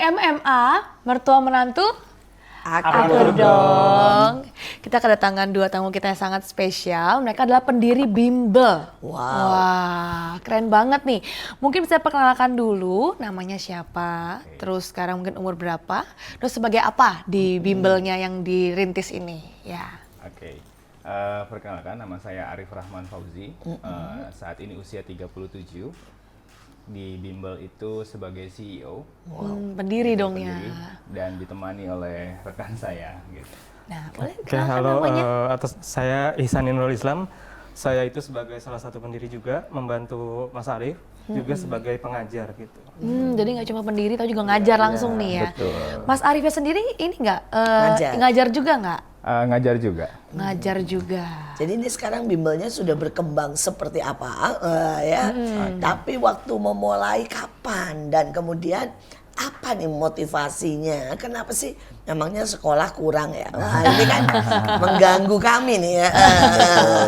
MMA, mertua menantu? Aku dong. Kita kedatangan dua tamu kita yang sangat spesial. Mereka adalah pendiri Bimbel. Wah, keren banget nih. Mungkin bisa perkenalkan dulu namanya siapa, terus sekarang mungkin umur berapa, terus sebagai apa di Bimbelnya yang dirintis ini. Ya. Oke. Perkenalkan, nama saya Arif Rahman Fauzi. Saat ini usia 37. Di Bimbel itu sebagai CEO. Pendiri dong ya. Dan ditemani oleh rekan saya gitu. Nah, boleh Oke, kenalkan halo, namanya. atas saya Ihsanin Nurul Islam. Saya itu sebagai salah satu pendiri juga, membantu Mas Arif, juga sebagai pengajar gitu. Jadi nggak cuma pendiri, tapi juga ngajar langsung nih ya. Betul. Mas Arifnya sendiri ini nggak Ngajar. ngajar juga nggak? Ngajar juga. Ngajar juga. Jadi ini sekarang bimbelnya sudah berkembang seperti apa ya. Tapi waktu memulai kapan dan kemudian apa nih motivasinya? Kenapa sih memangnya sekolah kurang ya? Wah, ini kan mengganggu kami nih ya.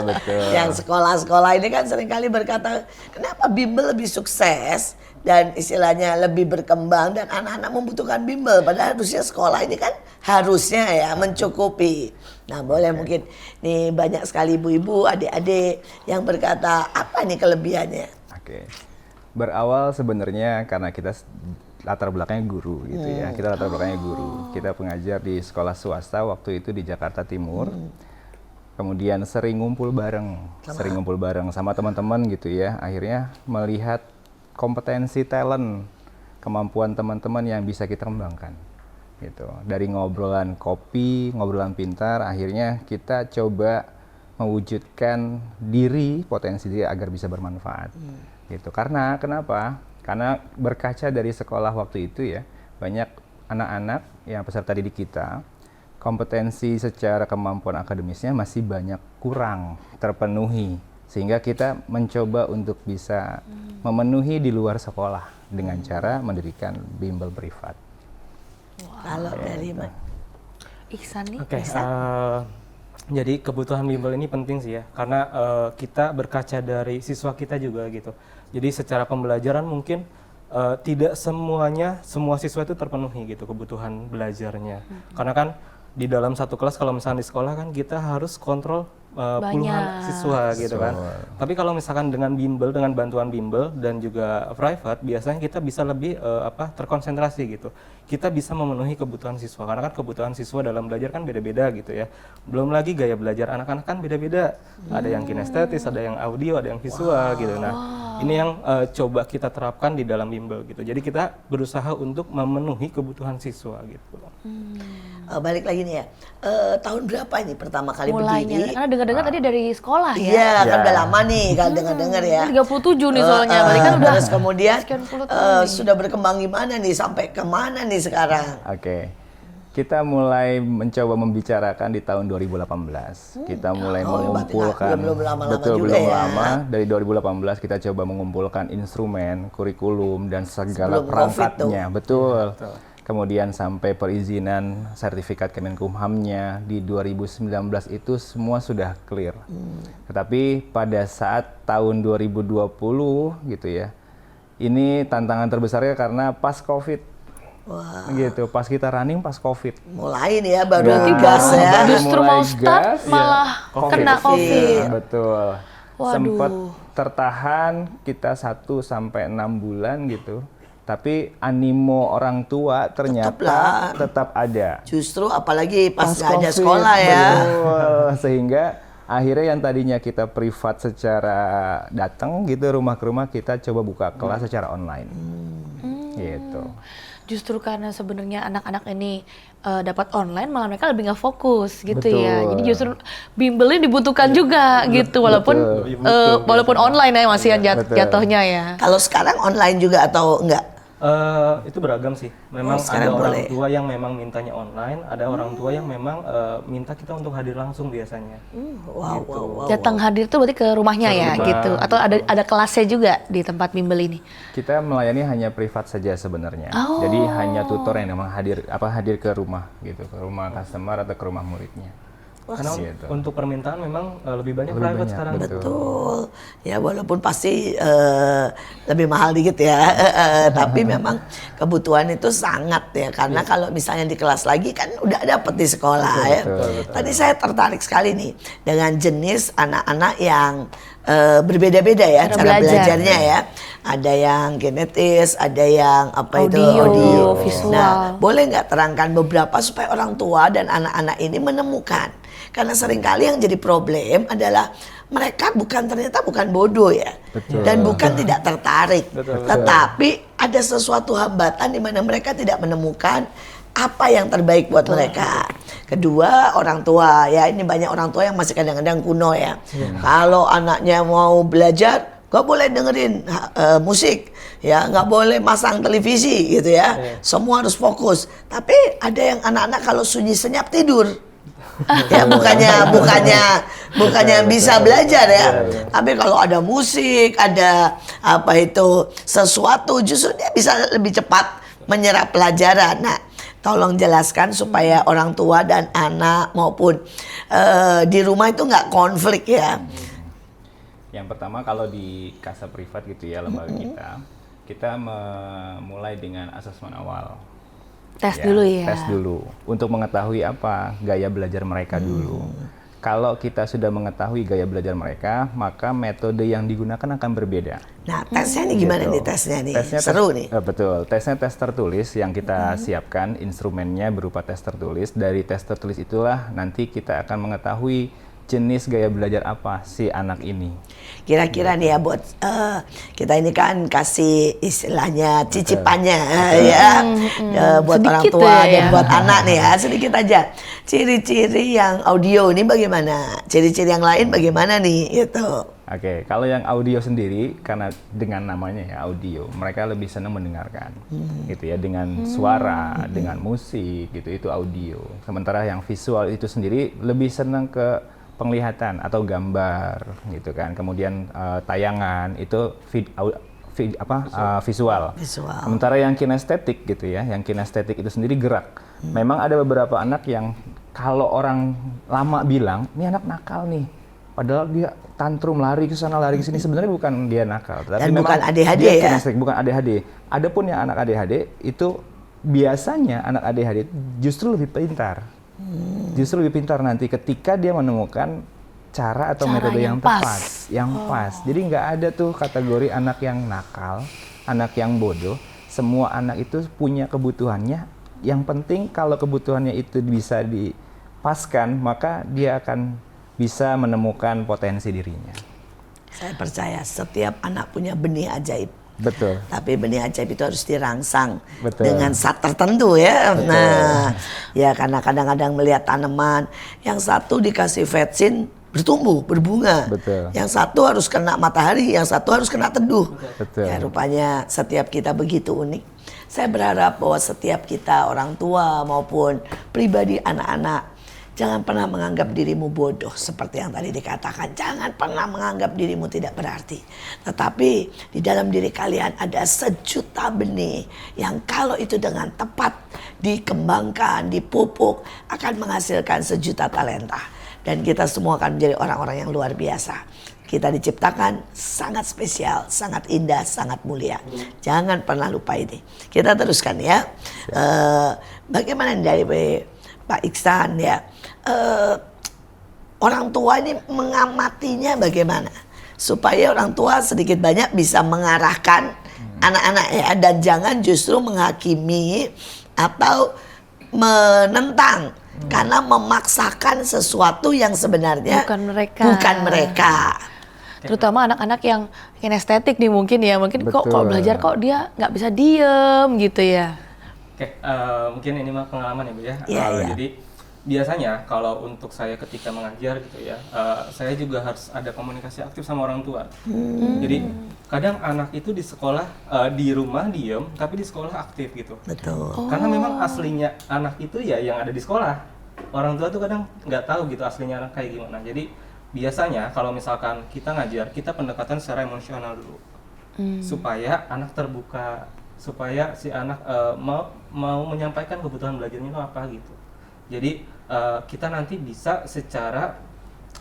Betul. Yang sekolah-sekolah ini kan seringkali berkata, kenapa bimbel lebih sukses dan istilahnya lebih berkembang dan anak-anak membutuhkan bimbel, padahal harusnya sekolah ini kan harusnya ya mencukupi. Nah, boleh mungkin nih banyak sekali ibu-ibu, adik-adik yang berkata apa nih kelebihannya? Oke. Berawal sebenarnya karena kita latar belakangnya guru gitu ya. Kita latar belakangnya guru. Kita pengajar di sekolah swasta waktu itu di Jakarta Timur. Kemudian sering ngumpul bareng sama teman-teman gitu ya. Akhirnya melihat kompetensi talent, kemampuan teman-teman yang bisa kita kembangkan. Gitu. Dari ngobrolan kopi, ngobrolan pintar, akhirnya kita coba mewujudkan potensi diri agar bisa bermanfaat. Gitu. Kenapa? Karena berkaca dari sekolah waktu itu ya, banyak anak-anak yang peserta didik kita, kompetensi secara kemampuan akademisnya masih banyak kurang terpenuhi. Sehingga kita mencoba untuk bisa memenuhi di luar sekolah dengan cara mendirikan bimbel privat. Kalau dari Ihsan nih. Oke, jadi kebutuhan bimbel ini penting sih ya, karena kita berkaca dari siswa kita juga gitu. Jadi secara pembelajaran mungkin tidak semua siswa itu terpenuhi gitu kebutuhan belajarnya. Karena kan di dalam satu kelas kalau misalnya di sekolah kan kita harus kontrol puluhan siswa gitu kan. Tapi kalau misalkan dengan bimbel, dengan bantuan bimbel dan juga private, biasanya kita bisa lebih terkonsentrasi gitu. Kita bisa memenuhi kebutuhan siswa, karena kan kebutuhan siswa dalam belajar kan beda-beda gitu ya. Belum lagi gaya belajar anak-anak kan beda-beda. Ada yang kinestetis, ada yang audio, ada yang visual gitu. Nah, ini yang coba kita terapkan di dalam bimbel gitu. Jadi kita berusaha untuk memenuhi kebutuhan siswa gitu. balik lagi nih ya, tahun berapa ini pertama kali Mulainya, berdiri? karena dengar-dengar tadi dari sekolah ya. Iya, kan udah lama nih kalau dengar-dengar ya. 37 nih soalnya, berarti kan udah Terus kemudian sekian puluh tahun nih. sudah berkembang gimana nih sampai kemana nih sekarang? Oke. Kita mulai mencoba membicarakan di tahun 2018. Kita mulai mengumpulkan, belum lama-lama betul juga belum ya. lama. Dari 2018 kita coba mengumpulkan instrumen, kurikulum dan segala Sebelum perangkatnya, betul. Kemudian sampai perizinan sertifikat Kemenkumhamnya di 2019 itu semua sudah clear. Tetapi pada saat tahun 2020 gitu ya, ini tantangan terbesarnya karena pas COVID. Wah, Gitu, pas kita running pas COVID. mulai nih ya baru Berarti gas baru ya. justru Mulai mau start gas, malah kena COVID. Betul. Waduh. Sempat tertahan kita 1 sampai 6 bulan gitu. Tapi animo orang tua ternyata tetap ada. Justru apalagi pas nggak ada COVID, sekolah ya. Betul. Sehingga akhirnya yang tadinya kita privat secara datang gitu rumah ke rumah, kita coba buka kelas secara online. Gitu. Justru karena sebenarnya anak-anak ini dapat online, malah mereka lebih nggak fokus gitu Betul. ya. Jadi justru bimbelnya dibutuhkan juga gitu, walaupun Betul. walaupun online ya masih yang Betul. jatuhnya ya. Kalau sekarang online juga atau enggak? Itu beragam sih. Memang ada sekarang orang boleh. tua yang memang mintanya online, ada orang tua yang memang minta kita untuk hadir langsung biasanya. Wow. Datang hadir tuh berarti ke rumahnya ya rumah. gitu, atau ada kelasnya juga di tempat bimbel ini. Kita melayani hanya privat saja sebenarnya. Jadi hanya tutor yang memang hadir ke rumah gitu, ke rumah customer atau ke rumah muridnya. Karena Gitu. untuk permintaan memang lebih banyak Lebih private banyak, sekarang. Betul. Ya walaupun pasti lebih mahal dikit ya, tapi memang kebutuhan itu sangat ya. Karena kalau misalnya di kelas lagi kan udah dapet di sekolah ya. betul. Tadi saya tertarik sekali nih dengan jenis anak-anak yang berbeda-beda ya Cara cara belajar. belajarnya ya. Ada yang genetis, ada yang apa itu Audio, visual. Nah, boleh nggak terangkan beberapa supaya orang tua dan anak-anak ini menemukan? Karena seringkali yang jadi problem adalah mereka ternyata bukan bodoh ya, Betul. dan bukan tidak tertarik, Betul. tetapi ada sesuatu hambatan di mana mereka tidak menemukan apa yang terbaik buat mereka. Kedua, orang tua ya, ini banyak orang tua yang masih kadang-kadang kuno ya. Kalau anaknya mau belajar, nggak boleh dengerin musik, ya nggak boleh masang televisi gitu ya. Semua harus fokus. Tapi ada yang anak-anak kalau sunyi senyap tidur. Ya bukannya bisa belajar ya. Tapi kalau ada musik, ada apa itu sesuatu, justru dia bisa lebih cepat menyerap pelajaran. Nah, tolong jelaskan supaya orang tua dan anak maupun di rumah itu nggak konflik ya. Yang pertama kalau di Casa Privat gitu ya lembaga kita memulai dengan asesmen awal. Tes dulu ya. Tes dulu untuk mengetahui apa gaya belajar mereka dulu. Kalau kita sudah mengetahui gaya belajar mereka, maka metode yang digunakan akan berbeda. Nah, tesnya nih gimana Gitu. nih tesnya nih? Tesnya Seru nih. Betul. Tesnya tes tertulis yang kita siapkan, instrumennya berupa tes tertulis. Dari tes tertulis itulah nanti kita akan mengetahui jenis gaya belajar apa si anak ini. Kira-kira nih ya buat kita ini kan kasih istilahnya cicipannya ya buat orang Sedikit tua ya. dan buat anak nih ya, sedikit aja. Ciri-ciri yang audio ini bagaimana? Ciri-ciri yang lain bagaimana nih gitu. Oke, kalau yang audio sendiri karena dengan namanya ya audio, mereka lebih senang mendengarkan, gitu ya, dengan suara, dengan musik, gitu itu audio. Sementara yang visual itu sendiri lebih senang ke penglihatan atau gambar, gitu kan. Kemudian tayangan itu visual. Visual. Sementara yang kinestetik gitu ya, yang kinestetik itu sendiri gerak. Memang ada beberapa anak yang kalau orang lama bilang, ini anak nakal nih. Padahal dia tantrum lari ke sana lari ke sini, sebenarnya bukan dia nakal, tapi Dan memang bukan ADHD dia ya? kinestetik, bukan ADHD. Adapun yang anak ADHD itu biasanya anak ADHD justru lebih pintar. Justru lebih pintar nanti ketika dia menemukan cara atau Cara metode yang yang tepat, pas. yang pas. Jadi nggak ada tuh kategori anak yang nakal, anak yang bodoh. Semua anak itu punya kebutuhannya. Yang penting kalau kebutuhannya itu bisa dipaskan, maka dia akan bisa menemukan potensi dirinya. Saya percaya setiap anak punya benih ajaib. Betul. Tapi benih ajaib itu harus dirangsang Betul. dengan zat tertentu ya. Nah, ya karena kadang-kadang melihat tanaman yang satu dikasih vetsin bertumbuh, berbunga. Betul. Yang satu harus kena matahari, yang satu harus kena teduh. Betul. Ya rupanya setiap kita begitu unik. Saya berharap bahwa setiap kita orang tua maupun pribadi anak-anak jangan pernah menganggap dirimu bodoh seperti yang tadi dikatakan. Jangan pernah menganggap dirimu tidak berarti. Tetapi di dalam diri kalian ada sejuta benih yang kalau itu dengan tepat dikembangkan, dipupuk akan menghasilkan sejuta talenta. Dan kita semua akan menjadi orang-orang yang luar biasa. Kita diciptakan sangat spesial, sangat indah, sangat mulia. Jangan pernah lupa ini. Kita teruskan ya. Bagaimana dari Pak Iksan ya, orang tua ini mengamatinya bagaimana supaya orang tua sedikit banyak bisa mengarahkan anak-anak ya, dan jangan justru menghakimi atau menentang karena memaksakan sesuatu yang sebenarnya Bukan mereka. Terutama anak-anak yang kinestetik nih mungkin ya, mungkin kok Betul. belajar kok dia nggak bisa diem gitu ya. Oke, mungkin ini mah pengalaman ya Bu ya. Iya, iya. Jadi biasanya kalau untuk saya ketika mengajar gitu ya, saya juga harus ada komunikasi aktif sama orang tua. Jadi kadang anak itu di sekolah, di rumah diem, tapi di sekolah aktif gitu. betul. Karena memang aslinya anak itu ya yang ada di sekolah. Orang tua tuh kadang nggak tahu gitu aslinya anak kayak gimana. Jadi biasanya kalau misalkan kita ngajar, kita pendekatan secara emosional dulu. Supaya anak terbuka, supaya si anak mau menyampaikan kebutuhan belajarnya itu apa gitu. Jadi kita nanti bisa secara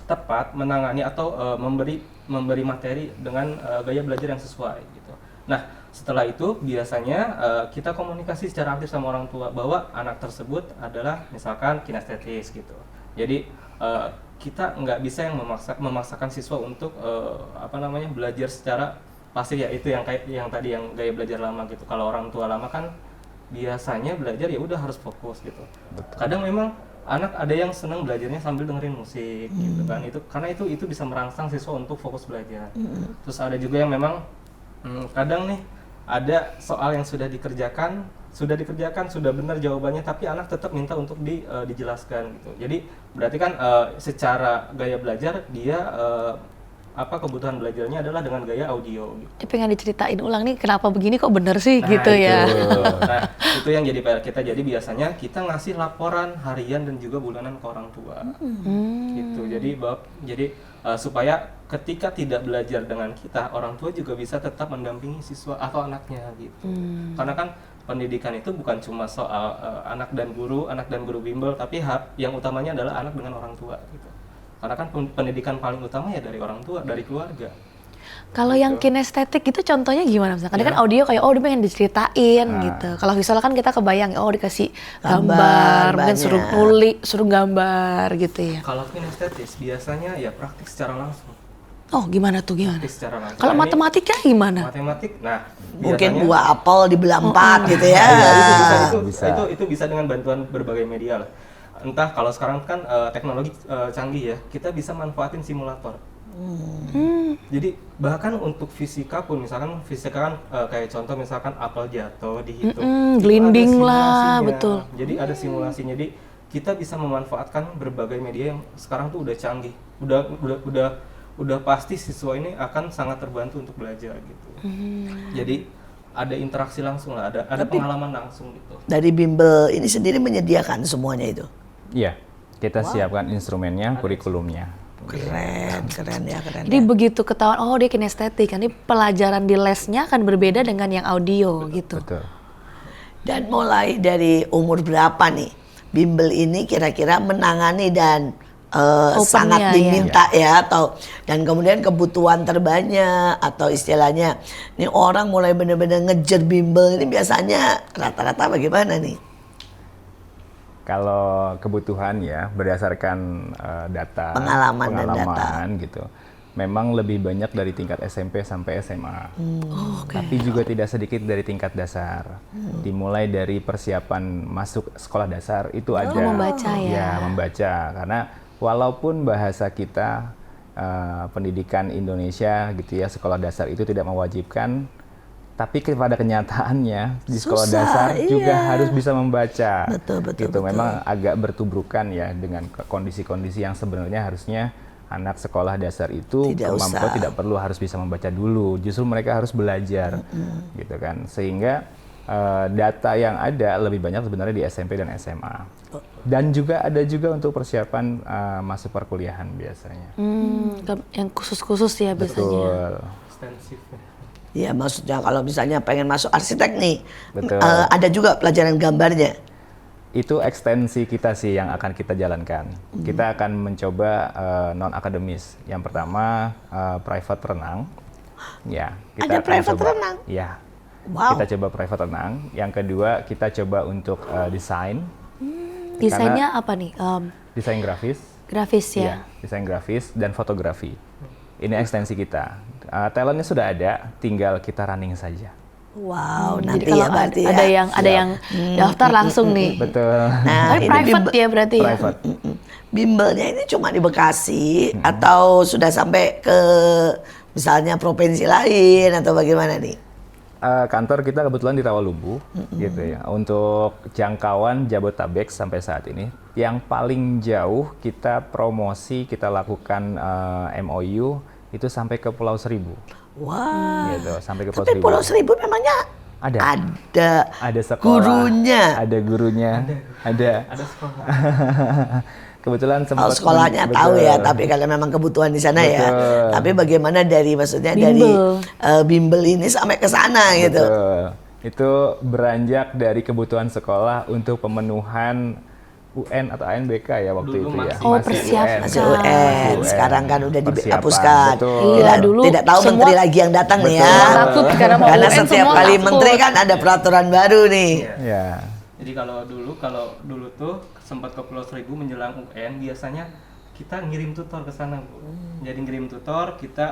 tepat menangani atau memberi materi dengan gaya belajar yang sesuai gitu. Nah, setelah itu biasanya kita komunikasi secara aktif sama orang tua bahwa anak tersebut adalah misalkan kinestetis gitu. Jadi kita nggak bisa yang memaksakan siswa untuk belajar secara pasif ya, itu yang kayak yang tadi yang gaya belajar lama gitu. Kalau orang tua lama kan biasanya belajar ya udah harus fokus gitu. Betul. Kadang memang anak ada yang senang belajarnya sambil dengerin musik gitu kan, itu karena itu bisa merangsang siswa untuk fokus belajar. Terus ada juga yang memang kadang nih ada soal yang sudah dikerjakan sudah benar jawabannya, tapi anak tetap minta untuk dijelaskan gitu. Jadi berarti kan secara gaya belajar dia kebutuhan belajarnya adalah dengan gaya audio gitu. Dia pengen diceritain ulang nih kenapa begini kok bener sih Nah, gitu ya. Nah, itu yang jadi PR kita. Jadi biasanya kita ngasih laporan harian dan juga bulanan ke orang tua. Gitu. Jadi supaya ketika tidak belajar dengan kita, orang tua juga bisa tetap mendampingi siswa atau anaknya gitu. Karena kan pendidikan itu bukan cuma soal anak dan guru bimbel, tapi yang utamanya adalah anak dengan orang tua gitu. Karena kan pendidikan paling utama ya dari orang tua, dari keluarga. Kalau yang kinestetik itu contohnya gimana? Misalkan kan audio kayak dia pengen diceritain gitu. Kalau visual kan kita kebayang dikasih gambar, mungkin suruh gambar gitu ya. Kalau kinestetis biasanya ya praktik secara langsung. Oh gimana tuh gimana? Praktik secara langsung. Kalau matematika gimana? Matematik, nah Mungkin biasanya- buah apel dibelah 4 gitu ya. Itu bisa dengan bantuan berbagai media lah. Entah kalau sekarang kan teknologi canggih ya, kita bisa manfaatin simulator. Jadi bahkan untuk fisika pun, misalkan fisika kan kayak contoh misalkan apel jatuh dihitung, itu gelinding ada lah, simulasinya. betul. Jadi ada simulasinya. Jadi kita bisa memanfaatkan berbagai media yang sekarang tuh udah canggih, udah pasti siswa ini akan sangat terbantu untuk belajar gitu. Jadi ada interaksi langsung lah, ada pengalaman langsung gitu. Dari bimbel ini sendiri menyediakan semuanya itu. Iya, kita siapkan instrumennya, kurikulumnya. Keren ya. Jadi begitu ketahuan dia kinestetik, nanti pelajaran di lesnya akan berbeda dengan yang audio gitu. Betul. Dan mulai dari umur berapa nih bimbel ini kira-kira menangani dan sangat diminta ya, dan kemudian kebutuhan terbanyak atau istilahnya ini orang mulai benar-benar ngejar bimbel ini biasanya rata-rata bagaimana nih? Kalau kebutuhan ya berdasarkan data Pengalaman dan data. gitu, memang lebih banyak dari tingkat SMP sampai SMA. Oke. Tapi juga tidak sedikit dari tingkat dasar. Dimulai dari persiapan masuk sekolah dasar itu ada. Membaca ya. Ya, membaca. Karena walaupun bahasa kita pendidikan Indonesia gitu ya, sekolah dasar itu tidak mewajibkan, tapi pada kenyataannya di sekolah Susah, dasar juga iya. harus bisa membaca. Betul. Memang agak bertubrukan ya dengan kondisi-kondisi yang sebenarnya harusnya anak sekolah dasar itu kemampuan tidak perlu harus bisa membaca dulu, justru mereka harus belajar, gitu kan. Sehingga data yang ada lebih banyak sebenarnya di SMP dan SMA. Dan juga ada juga untuk persiapan masuk perkuliahan biasanya. Yang khusus-khusus ya biasanya. Betul. Ekstensif. Ya maksudnya kalau misalnya pengen masuk arsitek nih, Betul. ada juga pelajaran gambarnya. Itu ekstensi kita sih yang akan kita jalankan. Kita akan mencoba non akademis. Yang pertama private renang. Ya, kita Ada akan private coba, renang? Ya. Wow. Kita coba private renang. Yang kedua kita coba untuk desain. Desainnya apa nih? Desain grafis. Grafis ya. Iya, desain grafis dan fotografi. Ini ekstensi kita. Talentnya sudah ada, tinggal kita running saja. Wow, Jadi nanti kalau ya berarti ada ya. yang daftar langsung nih. Betul. Nah, Tapi ini private ya berarti ya. Private. bimbelnya ini cuma di Bekasi atau sudah sampai ke misalnya provinsi lain atau bagaimana nih? Kantor kita kebetulan di Rawalumbu, gitu ya. Untuk jangkauan Jabodetabek sampai saat ini, yang paling jauh kita promosi, kita lakukan MOU itu sampai ke Pulau Seribu. Wah. Gitu, sampai ke Pulau Tapi Seribu. Pulau Seribu memangnya Ada. ada Sekolah, gurunya. ada gurunya, ada. Ada sekolah. Kebetulan Oh, sekolahnya tahu ya, tapi kalau memang kebutuhan di sana ya. Betul. Tapi bagaimana dari maksudnya Bimbel. dari bimbel ini sampai ke sana gitu. Betul. Itu beranjak dari kebutuhan sekolah untuk pemenuhan UN atau ANBK ya waktu Dulu itu ya. masih. Oh, UN. persiapan. Masih UN, sekarang kan udah Persiapan, dihapuskan. betul. Iya, Tidak, dulu tidak tahu semua- menteri lagi yang datang nih ya. Semua takut karena mau Karena UN setiap semua kali takut. menteri kan ada peraturan baru nih. Ya. Jadi kalau dulu tuh sempat ke Pulau Seribu menjelang UN biasanya kita ngirim tutor ke sana, Bu. Jadi ngirim tutor, kita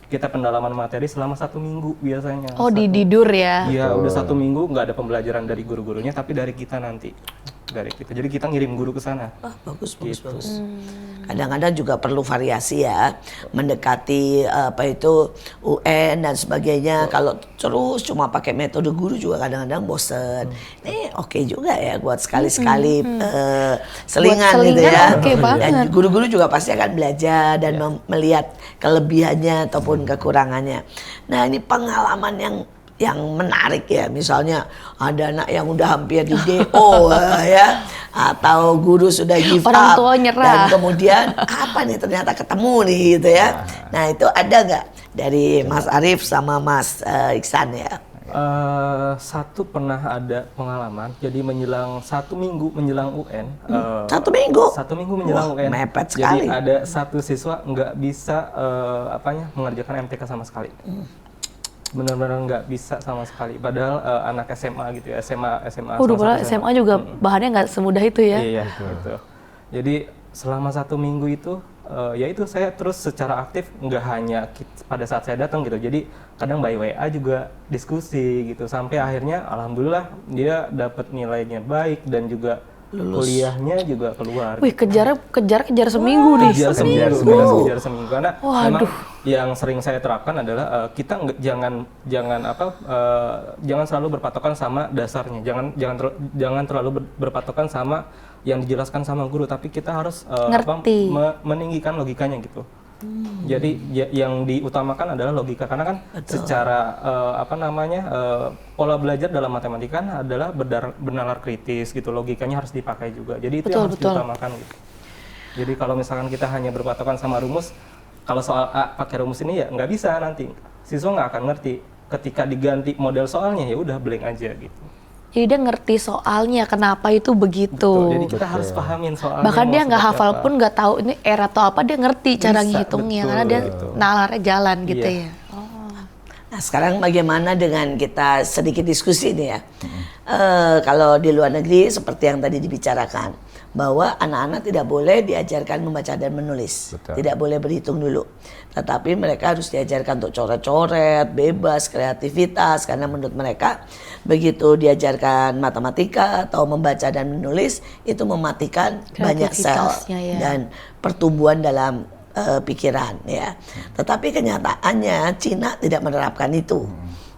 kita pendalaman materi selama 1 minggu biasanya. Oh, didur ya. Iya, udah 1 minggu nggak ada pembelajaran dari guru-gurunya, tapi dari kita nanti. Dari kita. Jadi kita ngirim guru ke sana. Bagus, Gitu. bagus. Kadang-kadang juga perlu variasi ya, mendekati UN dan sebagainya. Kalau terus cuma pakai metode guru juga kadang-kadang bosen. Ini oke juga ya buat sekali-sekali selingan Buat gitu selingan ya. oke banget. Dan guru-guru juga pasti akan belajar dan melihat kelebihannya ataupun kekurangannya. Nah, ini pengalaman yang menarik ya, misalnya ada anak yang udah hampir di DO ya, atau guru sudah give Orang up tua nyerah. dan kemudian apa nih ternyata ketemu nih gitu ya. Nah, itu ada nggak dari Mas Arief sama Mas Iksan ya? Satu pernah ada pengalaman, jadi menjelang 1 minggu menjelang UN. 1 minggu? 1 minggu menjelang Wah, UN. mepet Jadi sekali. ada satu siswa nggak bisa mengerjakan MTK sama sekali. Benar-benar nggak bisa sama sekali. Padahal anak SMA gitu ya, SMA Waduh, salah padahal satu SMA juga bahannya nggak semudah itu ya. Iya, gitu. Jadi selama 1 minggu itu, ya itu saya terus secara aktif, nggak hanya pada saat saya datang gitu. Jadi kadang by WA juga diskusi gitu. Sampai akhirnya, alhamdulillah dia dapat nilainya baik dan juga kuliahnya juga keluar. Wih, kejar seminggu nih. Kejar seminggu. Karena Waduh. memang yang sering saya terapkan adalah kita jangan selalu berpatokan sama dasarnya. Jangan terlalu berpatokan sama yang dijelaskan sama guru, tapi kita harus Ngerti. meninggikan logikanya gitu. Jadi yang diutamakan adalah logika, karena kan secara pola belajar dalam matematika kan adalah bernalar kritis gitu, logikanya harus dipakai juga. Jadi itu yang harus diutamakan gitu. Jadi kalau misalkan kita hanya berpatokan sama rumus, kalau soal A pakai rumus ini ya nggak bisa, nanti siswa nggak akan ngerti. Ketika diganti model soalnya ya udah blank aja gitu. Jadi dia ngerti soalnya kenapa itu begitu. Betul, jadi kita harus pahamin soalnya. Bahkan mau dia nggak seperti hafal apa. pun nggak tahu ini era atau apa, dia ngerti cara Bisa, ngitungnya betul, karena dia betul. nalarnya jalan gitu Iya. ya. Oh. Nah, sekarang bagaimana dengan kita sedikit diskusi nih ya. Kalau di luar negeri seperti yang tadi dibicarakan, bahwa anak-anak tidak boleh diajarkan membaca dan menulis. Betul. Tidak boleh berhitung dulu. Tetapi mereka harus diajarkan untuk coret-coret, bebas, kreativitas. Karena menurut mereka begitu diajarkan matematika atau membaca dan menulis, itu mematikan banyak sel Kreativitasnya ya. dan pertumbuhan dalam pikiran ya. Tetapi kenyataannya Cina tidak menerapkan itu.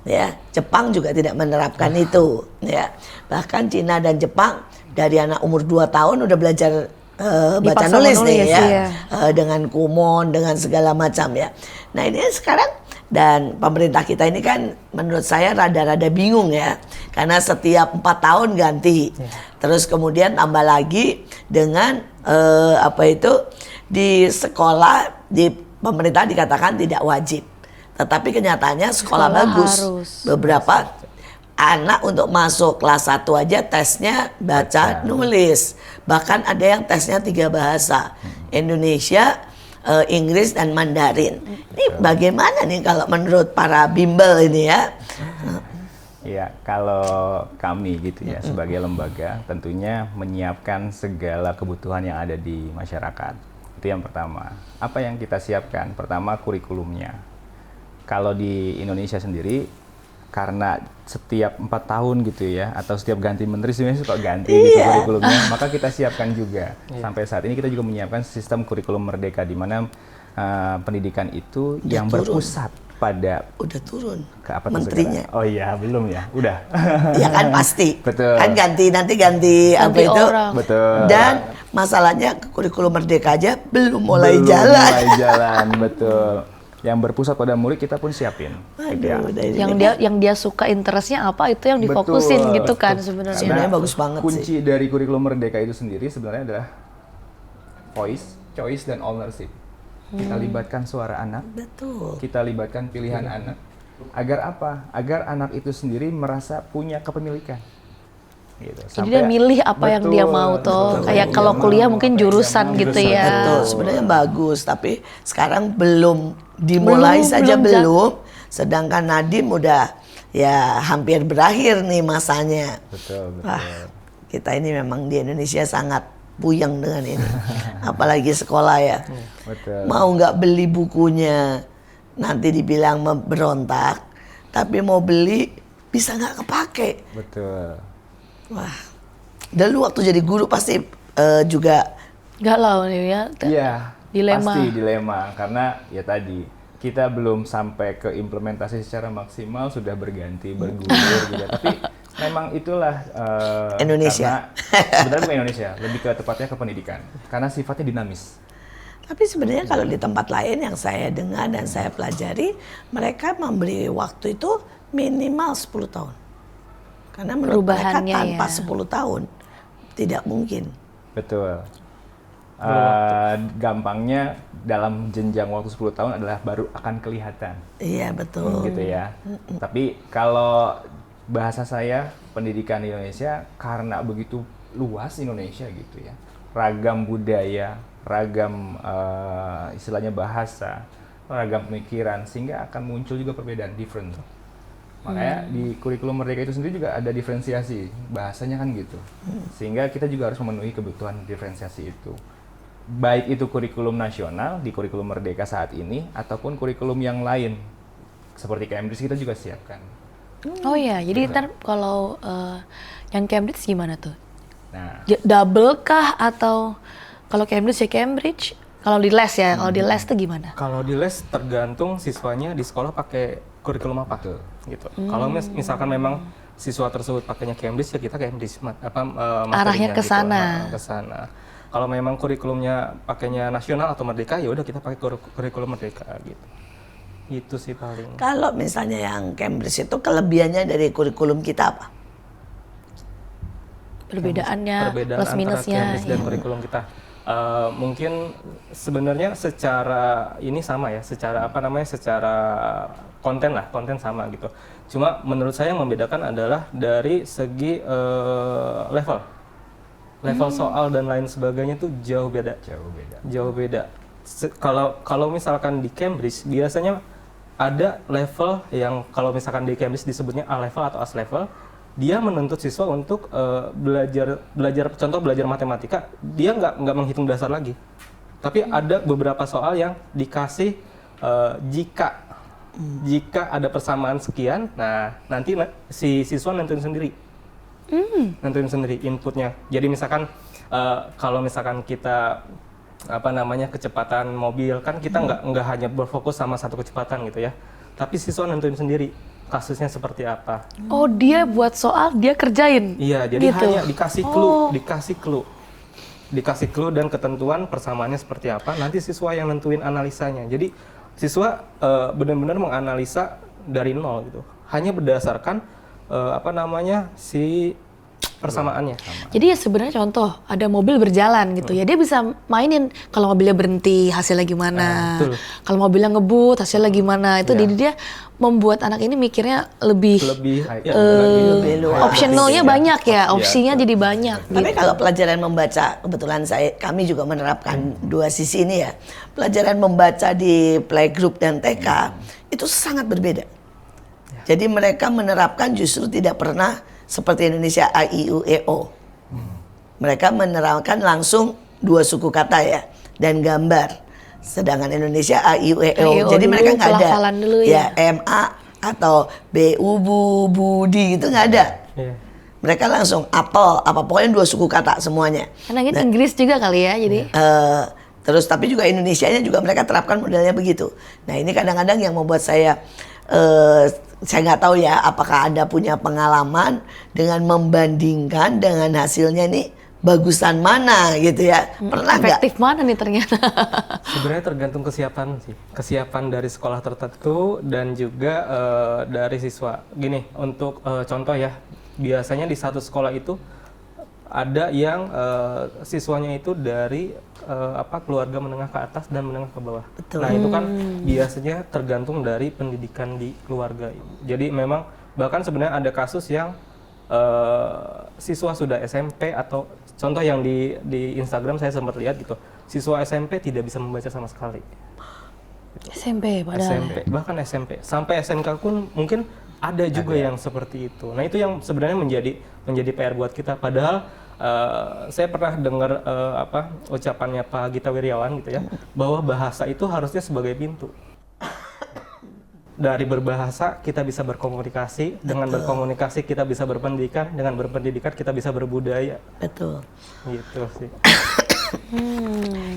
Ya, Jepang juga tidak menerapkan itu ya. Bahkan Cina dan Jepang dari anak umur 2 tahun udah belajar baca Dipaksa nulis nih menulis, ya. iya. Dengan kumon, dengan segala macam ya. Nah, ini sekarang dan pemerintah kita ini kan menurut saya rada-rada bingung ya. Karena setiap 4 tahun ganti. Terus kemudian tambah lagi dengan di sekolah di pemerintah dikatakan tidak wajib. Tetapi kenyataannya sekolah Sekolah bagus. harus. Beberapa anak untuk masuk kelas 1 aja tesnya baca nulis. Bahkan ada yang tesnya 3 bahasa. Indonesia, Inggris dan Mandarin. Ini bagaimana nih kalau menurut para bimbel ini ya? Ya, kalau kami gitu ya sebagai lembaga tentunya menyiapkan segala kebutuhan yang ada di masyarakat. Itu yang pertama. Apa yang kita siapkan? Pertama, kurikulumnya. Kalau di Indonesia sendiri, karena setiap 4 tahun gitu ya, atau setiap ganti menteri sebenarnya suka ganti gitu kurikulumnya, maka kita siapkan juga. Sampai saat ini kita juga menyiapkan sistem kurikulum merdeka, di mana pendidikan itu yang turun. berpusat pada Udah turun ke apa tuh menterinya. sekarang? Oh iya, belum ya? Udah. Ya kan pasti. Betul. Kan nanti ganti apa Ganti itu. orang. Betul. Dan masalahnya kurikulum merdeka aja belum mulai Belum jalan. mulai jalan, betul. Yang berpusat pada murid kita pun siapin. gitu ya. Aduh, dari Yang dia suka interestnya apa itu yang difokusin Betul. gitu kan sebenarnya. Sebenarnya bagus banget kunci dari kurikulum merdeka itu sendiri sebenarnya adalah voice, choice, dan ownership. Kita libatkan suara anak, Betul. kita libatkan pilihan anak. Agar apa? Agar anak itu sendiri merasa punya kepemilikan. gitu. Jadi dia milih apa yang dia mau tuh. Kayak kalau kuliah mungkin jurusan gitu ya. Betul, sebenarnya bagus, tapi sekarang belum dimulai saja belum, belum. Sedangkan Nadim udah ya hampir berakhir nih masanya. Betul. Wah, kita ini memang di Indonesia sangat puyeng dengan ini. Apalagi sekolah ya. Betul. Mau nggak beli bukunya, nanti dibilang berontak. Tapi mau beli, bisa nggak kepake. Betul. Wah, dulu waktu jadi guru pasti juga Galau nih ya. Iya, Dilema. pasti dilema karena ya tadi kita belum sampai ke implementasi secara maksimal sudah berganti bergulir gitu. Tapi memang itulah Indonesia. Karena, sebenarnya bukan Indonesia, lebih ke tepatnya ke pendidikan karena sifatnya dinamis. Tapi sebenarnya kalau di tempat lain yang saya dengar dan saya pelajari, mereka memberi waktu itu minimal 10 tahun. Karena menurut mereka Perubahannya tanpa ya. 10 tahun tidak mungkin. Betul. Gampangnya dalam jenjang waktu 10 tahun adalah baru akan kelihatan. Iya betul. Gitu ya. Tapi kalau bahasa saya pendidikan di Indonesia karena begitu luas Indonesia gitu ya. Ragam budaya, ragam istilahnya bahasa, ragam pemikiran sehingga akan muncul juga perbedaan different. Makanya di kurikulum Merdeka itu sendiri juga ada diferensiasi, bahasanya kan gitu. Sehingga kita juga harus memenuhi kebutuhan diferensiasi itu. Baik itu kurikulum nasional di kurikulum Merdeka saat ini ataupun kurikulum yang lain. Seperti Cambridge kita juga siapkan. Oh ya, jadi ntar kalau yang Cambridge gimana tuh? Nah, Double kah atau kalau Cambridge ya Cambridge? Kalau di les ya, kalau di les tuh gimana? Kalau di les tergantung siswanya di sekolah pakai kurikulum apa. Betul. Gitu. Kalau misalkan memang siswa tersebut pakainya Cambridge ya kita Cambridge Arahnya ke sana. Ke sana. Kalau memang kurikulumnya pakainya nasional atau Merdeka ya udah kita pakai kurikulum Merdeka gitu. Itu sih paling. Kalau misalnya yang Cambridge itu kelebihannya dari kurikulum kita apa? Perbedaannya, Perbedaan plus antara minusnya. Cambridge dan kurikulum kita. Mungkin sebenarnya secara ini sama ya, secara apa namanya, secara konten lah, konten sama gitu. Cuma menurut saya yang membedakan adalah dari segi level soal dan lain sebagainya tuh jauh beda. Jauh beda. Kalau misalkan di Cambridge biasanya ada level yang kalau misalkan di Cambridge disebutnya A level atau AS level. Dia menuntut siswa untuk belajar contoh belajar matematika, dia nggak menghitung dasar lagi, tapi ada beberapa soal yang dikasih jika ada persamaan sekian, nah nanti si siswa nentuin sendiri inputnya. Jadi misalkan kalau misalkan kita apa namanya kecepatan mobil kan kita nggak hanya berfokus sama satu kecepatan gitu ya, tapi siswa nentuin sendiri kasusnya seperti apa. Oh, dia buat soal, dia kerjain? Iya, jadi gitu. hanya dikasih clue dan ketentuan persamaannya seperti apa, nanti siswa yang nentuin analisanya. Jadi siswa benar-benar menganalisa dari nol gitu, hanya berdasarkan apa namanya si persamaannya. Jadi ya sebenarnya contoh, ada mobil berjalan gitu ya, dia bisa mainin kalau mobilnya berhenti hasilnya gimana, betul. kalau mobilnya ngebut hasilnya gimana, itu Ya. jadi dia membuat anak ini mikirnya lebih Lebih luas. optionalnya banyak ya, opsinya jadi banyak. Tapi kalau pelajaran membaca, kebetulan kami juga menerapkan dua sisi ini ya. Pelajaran membaca di playgroup dan TK itu sangat berbeda. Jadi mereka menerapkan justru tidak pernah seperti Indonesia A, I, U, E, O. Mereka menerapkan langsung dua suku kata ya dan gambar. Sedangkan Indonesia A, I, U, E, O. Jadi dulu, mereka nggak ada pelafalan dulu ya. M, A atau B, U, Bu, Budi gitu nggak ada. Iya. Mereka langsung apel, apa pokoknya dua suku kata semuanya. Karena ini Inggris juga kali ya, jadi Terus tapi juga Indonesianya juga mereka terapkan modelnya begitu. Nah ini kadang-kadang yang membuat saya nggak tahu ya apakah Anda punya pengalaman dengan membandingkan dengan hasilnya nih bagusan mana gitu ya. Pernah nggak? efektif mana nih ternyata? Sebenarnya tergantung kesiapan sih, kesiapan dari sekolah tertentu dan juga dari siswa. Gini, untuk contoh ya, biasanya di satu sekolah itu ada yang siswanya itu dari keluarga menengah ke atas dan menengah ke bawah. Betul. Nah itu kan biasanya tergantung dari pendidikan di keluarga. Jadi memang bahkan sebenarnya ada kasus yang siswa sudah SMP atau contoh yang di Instagram saya sempat lihat gitu, siswa SMP tidak bisa membaca sama sekali. SMP padahal. SMP, bahkan SMP. Sampai SMK pun mungkin ada juga yang seperti itu. Nah, itu yang sebenarnya menjadi PR buat kita. Padahal saya pernah dengar ucapannya Pak Gita Wirjawan gitu ya, bahwa bahasa itu harusnya sebagai pintu. Dari berbahasa kita bisa berkomunikasi, dengan berkomunikasi kita bisa berpendidikan, dengan berpendidikan kita bisa berbudaya. Betul. Gitu sih.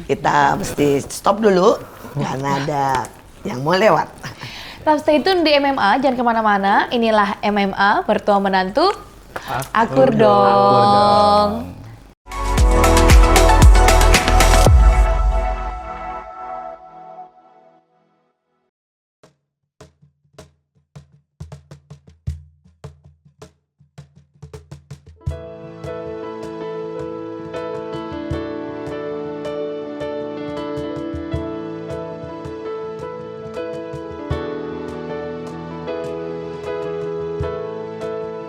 Kita mesti stop dulu karena ada yang mau lewat. Tetap stay tune di MMA, jangan kemana-mana. Inilah MMA, mertua menantu, akur dong.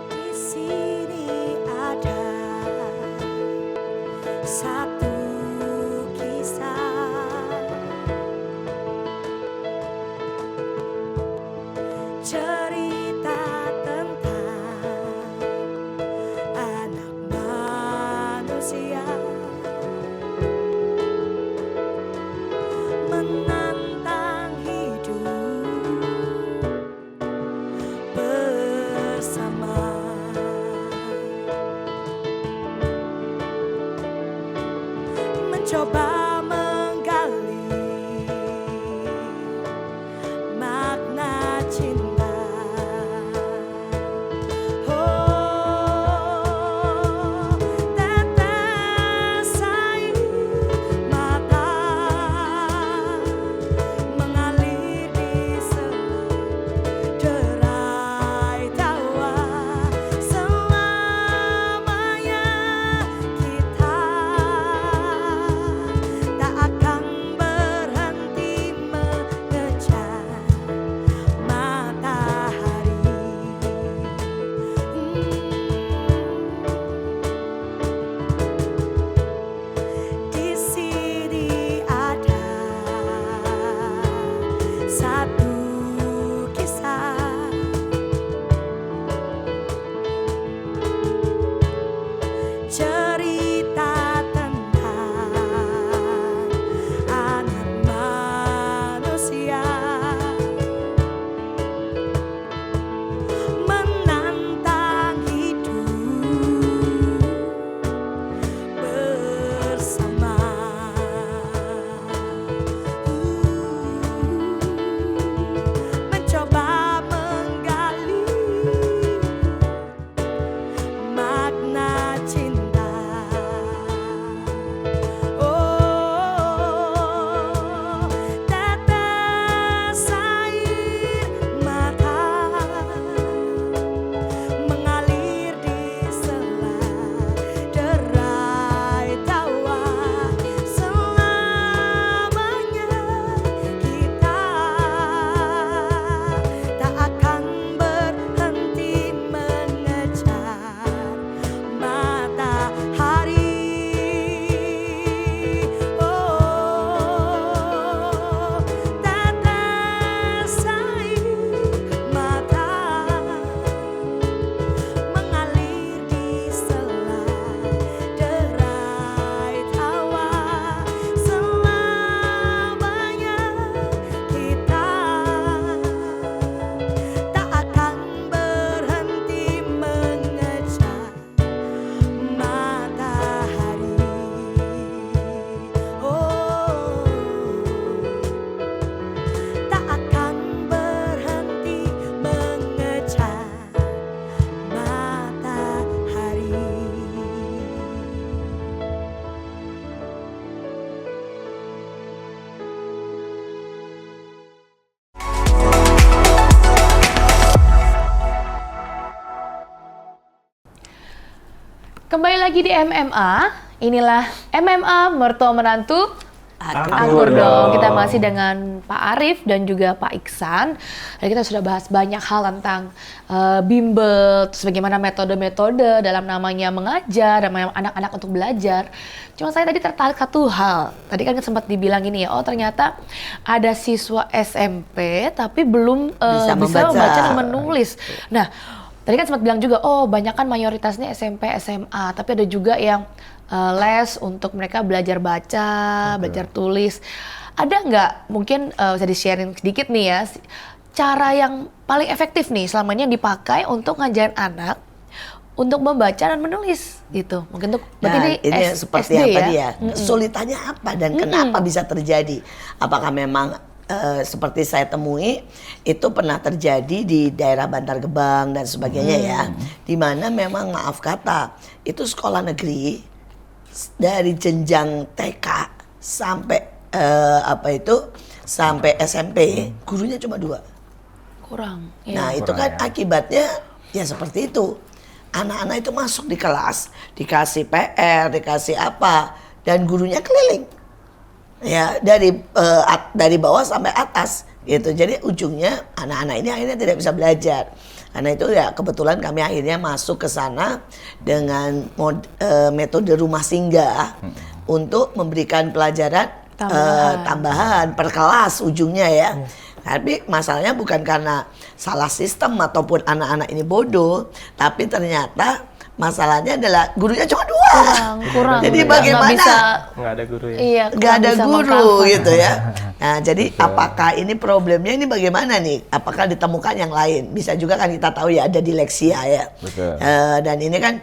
Di sini ada satu kisah, cerita tentang anak manusia menantang hidup bersama, mencoba menggali makna cinta. Oh, tetes air mata mengalir di sela derai tawa. Selamanya kita tak akan berhenti mengejar matahari. Di sini ada satu kisah, cerita tentang anak manusia menantang hidup bersama. Mencoba menggali makna cinta. Oh, tetes air mata mengalir di sela derai tawa. Selamanya kita tak akan berhenti mengejar matahari. Oh, tetes air mata mengalir di sela derai tawa. Selamanya kita tak akan berhenti mengejar matahari. Oh, tak akan berhenti mengejar matahari. Kembali lagi di MMA, inilah MMA, mertua menantu, Akur dong. Kita masih dengan Pak Arif dan juga Pak Iksan. Dan kita sudah bahas banyak hal tentang bimbel, terus bagaimana metode-metode dalam namanya mengajar, dalam anak-anak untuk belajar. Cuma saya tadi tertarik satu hal. Tadi kan sempat dibilang ini ya, oh ternyata ada siswa SMP tapi belum bisa membaca dan menulis. Nah, tadi kan sempat bilang juga, oh banyak kan mayoritasnya SMP, SMA, tapi ada juga yang les untuk mereka belajar baca, belajar tulis. Ada nggak mungkin bisa di-sharing sedikit nih ya, cara yang paling efektif nih selama ini yang dipakai untuk ngajarin anak untuk membaca dan menulis gitu. Mungkin untuk berarti ini seperti SD apa ya? dia? Kesulitannya apa dan kenapa bisa terjadi? Apakah memang seperti saya temui itu pernah terjadi di daerah Bantar Gebang dan sebagainya ya, di mana memang maaf kata itu sekolah negeri dari jenjang TK sampai sampai SMP gurunya cuma 2. Kurang. Nah itu kan akibatnya ya seperti itu. Anak-anak itu masuk di kelas, dikasih PR, dikasih apa, dan gurunya keliling. Ya dari bawah sampai atas gitu. Jadi ujungnya anak-anak ini akhirnya tidak bisa belajar. Karena itu ya kebetulan kami akhirnya masuk ke sana dengan metode rumah singgah untuk memberikan pelajaran tambahan per kelas ujungnya ya. Tapi masalahnya bukan karena salah sistem ataupun anak-anak ini bodoh, tapi ternyata masalahnya adalah gurunya cuma 2. Kurang. Jadi Nggak bagaimana? bisa, Nggak ada guru ya. iya, Nggak ada bisa guru meng-cover. gitu ya. Nah, jadi apakah ini problemnya ini bagaimana nih? Apakah ditemukan yang lain? Bisa juga kan kita tahu ya ada dileksia ya. Betul. Dan ini kan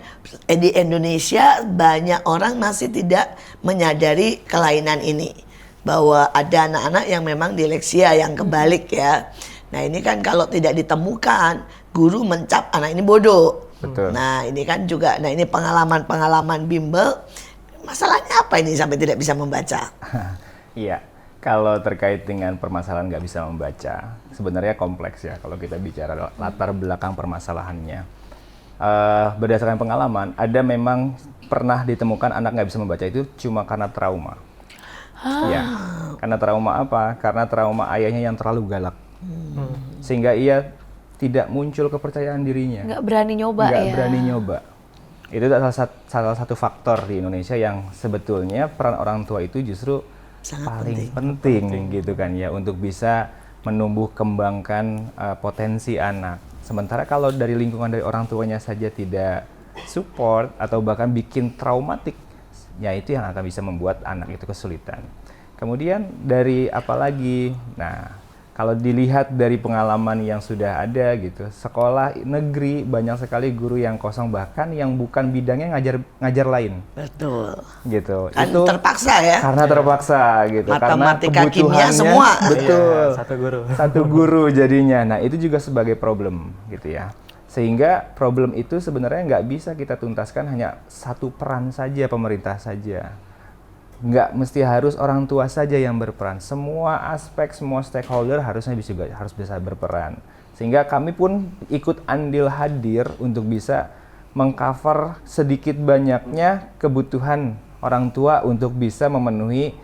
di Indonesia banyak orang masih tidak menyadari kelainan ini. Bahwa ada anak-anak yang memang dileksia yang kebalik ya. Nah ini kan kalau tidak ditemukan, guru mencap anak ini bodoh. Betul. Nah ini kan juga, nah ini pengalaman-pengalaman bimbel, masalahnya apa ini sampai tidak bisa membaca? Iya, kalau terkait dengan permasalahan nggak bisa membaca, sebenarnya kompleks ya kalau kita bicara latar belakang permasalahannya. Berdasarkan pengalaman, ada memang pernah ditemukan anak nggak bisa membaca itu cuma karena trauma. Ya, karena trauma apa? Karena trauma ayahnya yang terlalu galak. Sehingga ia tidak muncul kepercayaan dirinya. Nggak berani nyoba Nggak ya. berani nyoba. Itu salah satu faktor di Indonesia yang sebetulnya peran orang tua itu justru Sangat paling penting gitu kan ya, untuk bisa menumbuh kembangkan potensi anak. Sementara kalau dari lingkungan dari orang tuanya saja tidak support atau bahkan bikin traumatik, ya itu yang akan bisa membuat anak itu kesulitan. Kemudian dari apa lagi? Nah, kalau dilihat dari pengalaman yang sudah ada gitu, sekolah negeri banyak sekali guru yang kosong, bahkan yang bukan bidangnya ngajar lain. Betul. Gitu. Kan Itu terpaksa ya. karena terpaksa gitu. Matematika, karena kimia, kebutuhannya semua. betul. Iya, satu guru. Satu guru jadinya. Nah, itu juga sebagai problem gitu ya. Sehingga problem itu sebenarnya nggak bisa kita tuntaskan hanya satu peran saja, pemerintah saja. Nggak mesti harus orang tua saja yang berperan. Semua aspek, semua stakeholder harus bisa berperan. Sehingga kami pun ikut andil hadir untuk bisa mengcover sedikit banyaknya kebutuhan orang tua untuk bisa memenuhi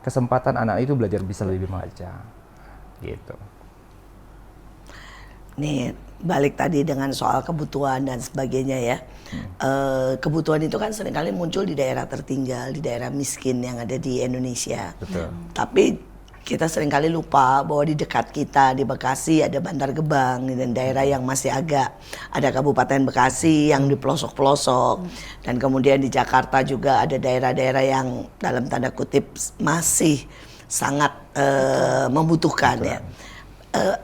kesempatan anak itu belajar bisa lebih membaca. Gitu. Nih balik tadi dengan soal kebutuhan dan sebagainya ya. Kebutuhan itu kan seringkali muncul di daerah tertinggal, di daerah miskin yang ada di Indonesia. Betul. Tapi kita seringkali lupa bahwa di dekat kita di Bekasi ada Bantar Gebang dan daerah yang masih agak ada Kabupaten Bekasi yang di pelosok-pelosok, dan kemudian di Jakarta juga ada daerah-daerah yang dalam tanda kutip masih sangat membutuhkan ya.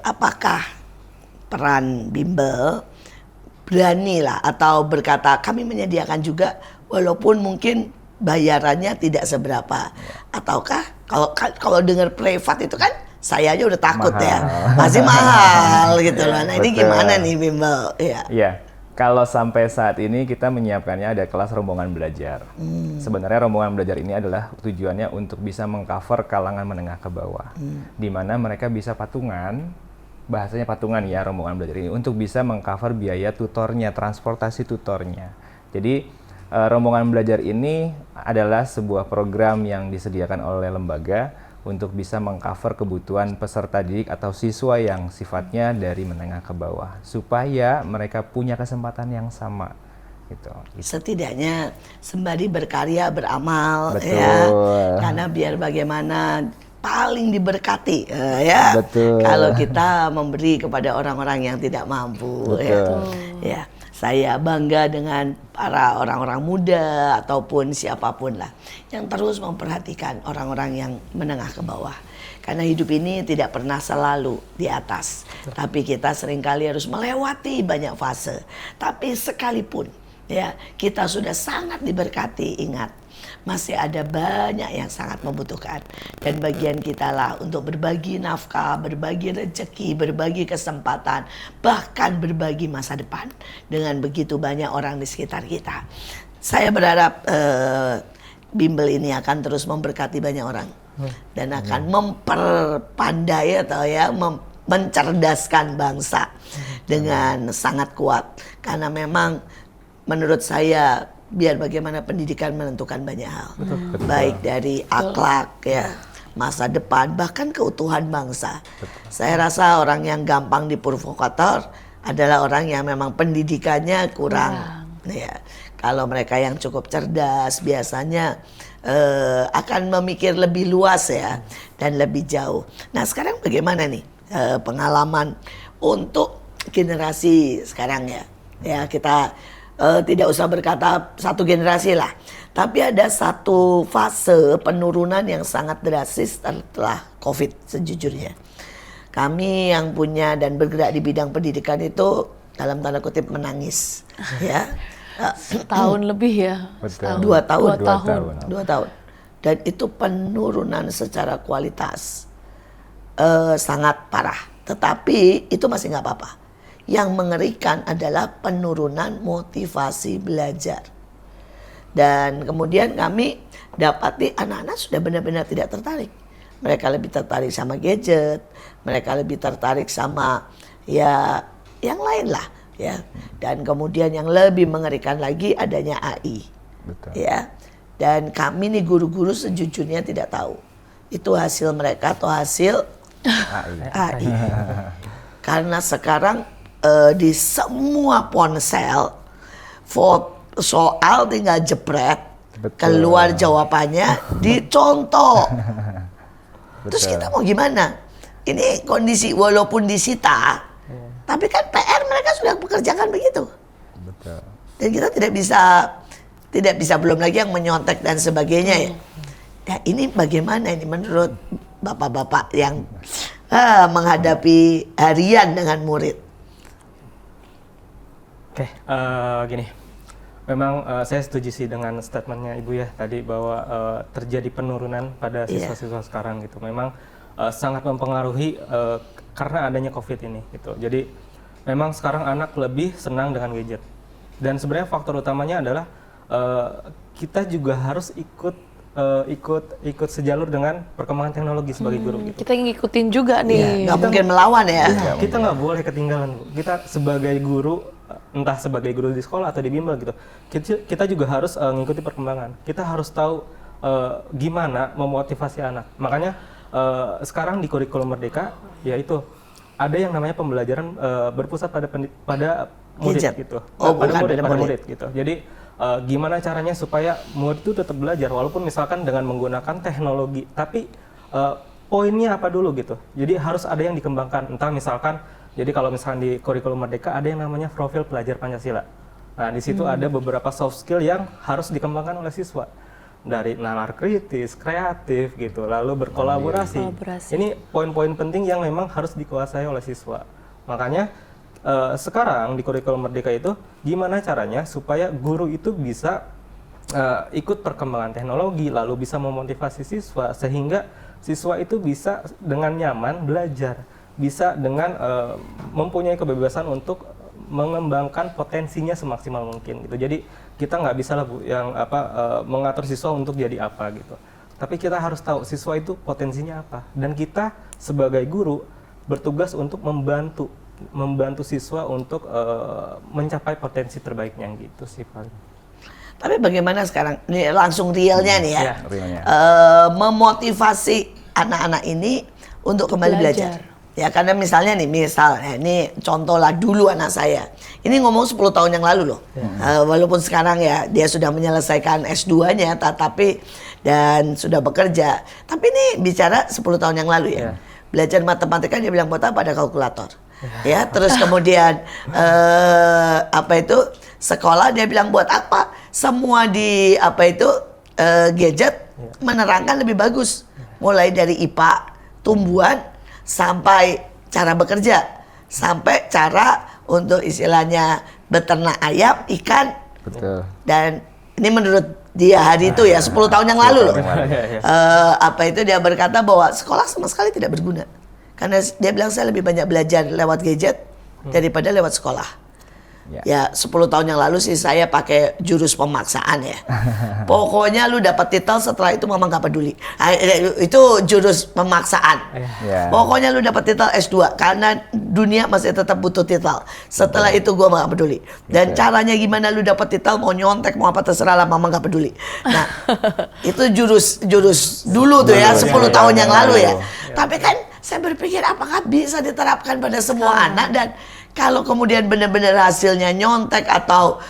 Apakah peran bimbel beranilah atau berkata kami menyediakan juga walaupun mungkin bayarannya tidak seberapa, ataukah kalau dengar privat itu kan saya aja udah takut Mahal. ya, masih mahal gitu loh. Nah ini Betul. gimana nih bimbel? Ya. Iya, kalau sampai saat ini kita menyiapkannya ada kelas rombongan belajar. Sebenarnya rombongan belajar ini adalah tujuannya untuk bisa mengcover kalangan menengah ke bawah, di mana mereka bisa patungan, bahasanya patungan ya rombongan belajar ini, untuk bisa mengcover biaya tutornya, transportasi tutornya. Jadi rombongan belajar ini adalah sebuah program yang disediakan oleh lembaga untuk bisa mengcover kebutuhan peserta didik atau siswa yang sifatnya dari menengah ke bawah, supaya mereka punya kesempatan yang sama. Gitu. Setidaknya sembari berkarya beramal Betul. ya, karena biar bagaimana paling diberkati ya. Betul. Kalau kita memberi kepada orang-orang yang tidak mampu Betul. ya. Saya bangga dengan para orang-orang muda ataupun siapapun lah yang terus memperhatikan orang-orang yang menengah ke bawah. Karena hidup ini tidak pernah selalu di atas, tapi kita seringkali harus melewati banyak fase. Tapi sekalipun ya kita sudah sangat diberkati, ingat masih ada banyak yang sangat membutuhkan, dan bagian kita lah untuk berbagi nafkah, berbagi rezeki, berbagi kesempatan, bahkan berbagi masa depan dengan begitu banyak orang di sekitar kita. Saya berharap bimbel ini akan terus memberkati banyak orang dan akan memperpandai atau ya mencerdaskan bangsa dengan sangat kuat, karena memang menurut saya biar bagaimana pendidikan menentukan banyak hal. Betul. Baik dari akhlak ya, masa depan, bahkan keutuhan bangsa. Saya rasa orang yang gampang diprovokator adalah orang yang memang pendidikannya kurang. Ya. Kalau mereka yang cukup cerdas biasanya akan memikir lebih luas ya dan lebih jauh. Nah, sekarang bagaimana nih pengalaman untuk generasi sekarang ya? Ya, kita tidak usah berkata satu generasi lah, tapi ada satu fase penurunan yang sangat drastis setelah COVID sejujurnya. Kami yang punya dan bergerak di bidang pendidikan itu dalam tanda kutip menangis, ya. Setahun lebih ya. Betul. Dua tahun. 2 tahun. 2 tahun. Dan itu penurunan secara kualitas sangat parah. Tetapi itu masih nggak apa-apa. Yang mengerikan adalah penurunan motivasi belajar. Dan kemudian kami dapati anak-anak sudah benar-benar tidak tertarik. Mereka lebih tertarik sama gadget, mereka lebih tertarik sama ya yang lain lah ya. Dan kemudian yang lebih mengerikan lagi adanya AI. Betul. Ya. Dan kami nih guru-guru sejujurnya tidak tahu itu hasil mereka atau hasil AI. Karena sekarang di semua ponsel soal tinggal jepret, Betul. keluar jawabannya dicontoh. Terus Betul. kita mau gimana? Ini kondisi walaupun disita, tapi kan PR mereka sudah pekerjakan begitu. Betul. Dan kita tidak bisa belum lagi yang menyontek dan sebagainya ya. Ya ini bagaimana ini menurut bapak-bapak yang menghadapi harian dengan murid? Oke, gini, memang saya setuju sih dengan statementnya Ibu ya tadi bahwa terjadi penurunan pada siswa-siswa sekarang gitu. Memang sangat mempengaruhi karena adanya COVID ini gitu. Jadi memang sekarang anak lebih senang dengan gadget. Dan sebenarnya faktor utamanya adalah kita juga harus ikut sejalur dengan perkembangan teknologi sebagai guru gitu. Kita ngikutin juga nih. Nggak mungkin melawan ya. Kita nggak boleh ketinggalan. Kita sebagai guru, entah sebagai guru di sekolah atau di bimbel gitu, kita juga harus ngikuti perkembangan. Kita harus tahu gimana memotivasi anak. Makanya sekarang di kurikulum Merdeka, yaitu ada yang namanya pembelajaran berpusat pada murid Gadget. gitu. Oh, pada bukan, pada murid gitu. Jadi gimana caranya supaya murid itu tetap belajar walaupun misalkan dengan menggunakan teknologi, tapi poinnya apa dulu gitu. Jadi harus ada yang dikembangkan. Entah misalkan, jadi kalau misalkan di kurikulum Merdeka ada yang namanya profil pelajar Pancasila. Nah, di situ ada beberapa soft skill yang harus dikembangkan oleh siswa. Dari nalar kritis, kreatif gitu, lalu berkolaborasi. Ini poin-poin penting yang memang harus dikuasai oleh siswa. Makanya sekarang di kurikulum Merdeka itu gimana caranya supaya guru itu bisa ikut perkembangan teknologi, lalu bisa memotivasi siswa sehingga siswa itu bisa dengan nyaman belajar, bisa dengan mempunyai kebebasan untuk mengembangkan potensinya semaksimal mungkin gitu. Jadi kita nggak bisa lah Bu yang mengatur siswa untuk jadi apa gitu. Tapi kita harus tahu siswa itu potensinya apa, dan kita sebagai guru bertugas untuk membantu siswa untuk mencapai potensi terbaiknya gitu sih paling. Tapi bagaimana sekarang? Ini langsung realnya nih ya. Iya. Realnya. Memotivasi anak-anak ini untuk kembali belajar. Ya karena misalnya nih, ini contoh lah dulu anak saya. Ini ngomong 10 tahun yang lalu loh. Walaupun sekarang ya dia sudah menyelesaikan S2-nya, tapi dan sudah bekerja. Tapi ini bicara 10 tahun yang lalu ya. Belajar matematika dia bilang buat apa, ada kalkulator. Ya, terus kemudian sekolah dia bilang buat apa? Semua di gadget menerangkan lebih bagus. Mulai dari IPA, tumbuhan, sampai cara bekerja, sampai cara untuk istilahnya beternak ayam, ikan. Betul. Dan ini menurut dia hari itu ya 10 tahun yang lalu loh. Dia berkata bahwa sekolah sama sekali tidak berguna. Karena dia bilang saya lebih banyak belajar lewat gadget daripada lewat sekolah. Ya 10 tahun yang lalu sih saya pakai jurus pemaksaan ya. Pokoknya lu dapat titel, setelah itu mama nggak peduli. Itu jurus pemaksaan. Pokoknya lu dapat titel S2 karena dunia masih tetap butuh titel. Setelah itu gua nggak peduli. Dan caranya gimana lu dapat titel, mau nyontek mau apa terserah lah, mama nggak peduli. Nah itu jurus dulu tuh ya 10 tahun yang lalu ya. Tapi kan saya berpikir apakah bisa diterapkan pada semua anak, dan kalau kemudian benar-benar hasilnya nyontek atau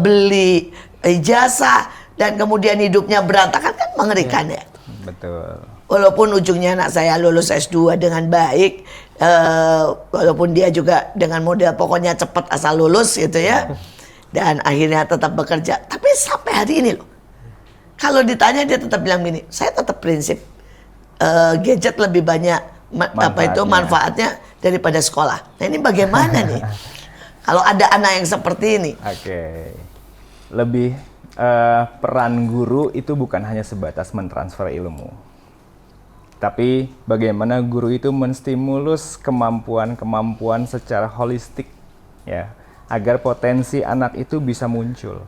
beli ijazah dan kemudian hidupnya berantakan, kan mengerikan ya. Betul. Walaupun ujungnya anak saya lulus S2 dengan baik, walaupun dia juga dengan model pokoknya cepat asal lulus gitu ya, dan akhirnya tetap bekerja. Tapi sampai hari ini loh, kalau ditanya dia tetap bilang gini, saya tetap prinsip gadget lebih banyak manfaatnya daripada sekolah. Nah ini bagaimana nih kalau ada anak yang seperti ini? Oke. Lebih peran guru itu bukan hanya sebatas mentransfer ilmu. Tapi bagaimana guru itu menstimulus kemampuan-kemampuan secara holistik ya, agar potensi anak itu bisa muncul.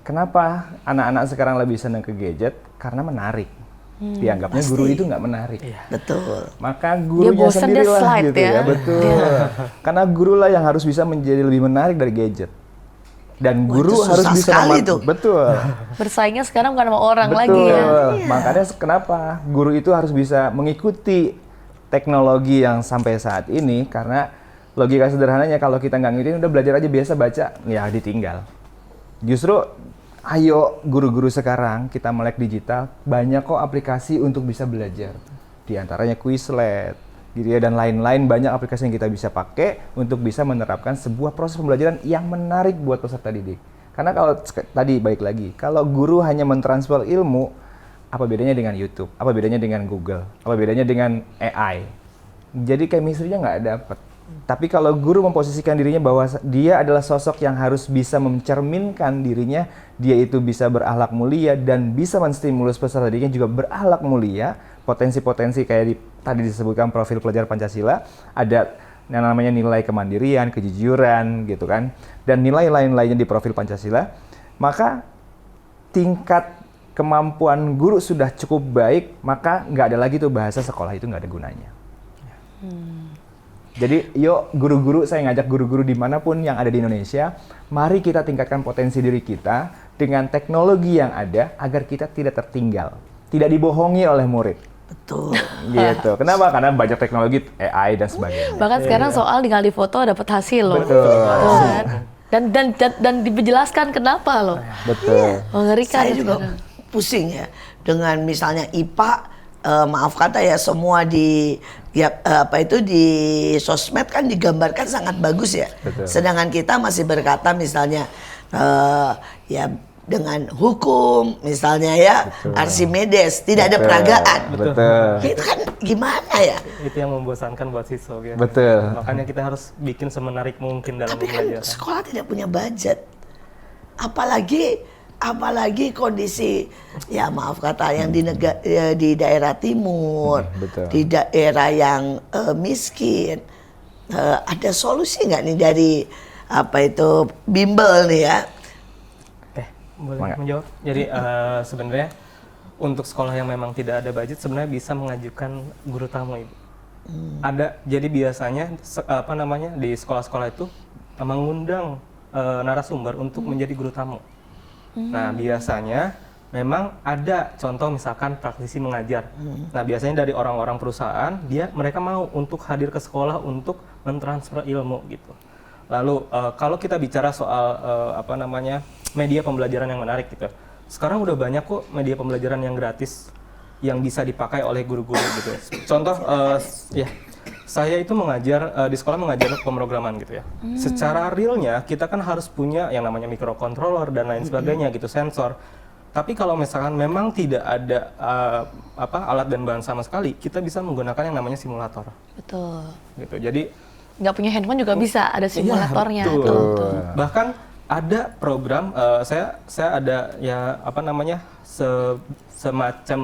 Kenapa anak-anak sekarang lebih senang ke gadget? Karena menarik. Dianggapnya pasti. Guru itu nggak menarik. Betul. Maka gurunya bosan, sendiri dia lah slide gitu ya. ya. Betul. Karena guru lah yang harus bisa menjadi lebih menarik dari gadget. Dan guru itu harus susah bisa sekali tuh. Betul. Bersaingnya sekarang bukan sama orang Betul. lagi ya. Makanya kenapa guru itu harus bisa mengikuti teknologi yang sampai saat ini, karena logika sederhananya kalau kita nggak ngikutin udah belajar aja biasa baca, ya ditinggal. Justru ayo guru-guru sekarang kita melek digital, banyak kok aplikasi untuk bisa belajar. Di antaranya Quizlet, gitu ya, dan lain-lain banyak aplikasi yang kita bisa pakai untuk bisa menerapkan sebuah proses pembelajaran yang menarik buat peserta didik. Karena kalau tadi balik lagi, kalau guru hanya mentransfer ilmu, apa bedanya dengan YouTube? Apa bedanya dengan Google? Apa bedanya dengan AI? Jadi chemistry-nya nggak dapet. Tapi kalau guru memposisikan dirinya bahwa dia adalah sosok yang harus bisa mencerminkan dirinya, dia itu bisa berakhlak mulia dan bisa menstimulus peserta didiknya juga berakhlak mulia, potensi-potensi kayak tadi disebutkan profil pelajar Pancasila, ada yang namanya nilai kemandirian, kejujuran gitu kan, dan nilai lain-lainnya di profil Pancasila, maka tingkat kemampuan guru sudah cukup baik, maka nggak ada lagi tuh bahasa sekolah itu nggak ada gunanya. Jadi yuk guru-guru, saya ngajak guru-guru dimanapun yang ada di Indonesia, mari kita tingkatkan potensi diri kita dengan teknologi yang ada agar kita tidak tertinggal, tidak dibohongi oleh murid. Betul. Gitu. Kenapa? Karena banyak teknologi AI dan sebagainya. Bahkan sekarang soal tinggal di foto dapat hasil loh. Betul. Tuh kan? Dan dijelaskan kenapa loh. Betul. Mengerikan Saya juga sekarang. pusing ya dengan misalnya IPA, maaf kata ya, semua di di sosmed kan digambarkan sangat bagus ya. Betul. Sedangkan kita masih berkata misalnya ya dengan hukum misalnya ya, Archimedes tidak ada peragaan. Betul. Itu kan gimana ya? Itu yang membosankan buat siswa ya. Betul. Makanya kita harus bikin semenarik mungkin dalam Tapi kan pembelajaran. sekolah tidak punya budget. Apalagi kondisi ya maaf kata yang di daerah timur, betul. di daerah yang miskin. Ada solusi nggak nih dari bimbel nih ya? Boleh Mangga. menjawab? Jadi sebenarnya untuk sekolah yang memang tidak ada budget sebenarnya bisa mengajukan guru tamu, Ibu. Ada, jadi biasanya di sekolah-sekolah itu mengundang narasumber untuk menjadi guru tamu. Nah, biasanya memang ada contoh misalkan praktisi mengajar. Nah, biasanya dari orang-orang perusahaan, mereka mau untuk hadir ke sekolah untuk mentransfer ilmu gitu. Lalu kalau kita bicara soal media pembelajaran yang menarik gitu. Sekarang udah banyak kok media pembelajaran yang gratis yang bisa dipakai oleh guru-guru gitu. Contoh saya itu mengajar di sekolah mengajar pemrograman gitu ya. Secara realnya kita kan harus punya yang namanya microcontroller dan lain sebagainya gitu, sensor. Tapi kalau misalkan memang tidak ada alat dan bahan sama sekali, kita bisa menggunakan yang namanya simulator. Betul. Gitu. Jadi Nggak punya handphone juga bisa, ada simulatornya. Iya, betul. Tuh. Bahkan ada program saya ada ya semacam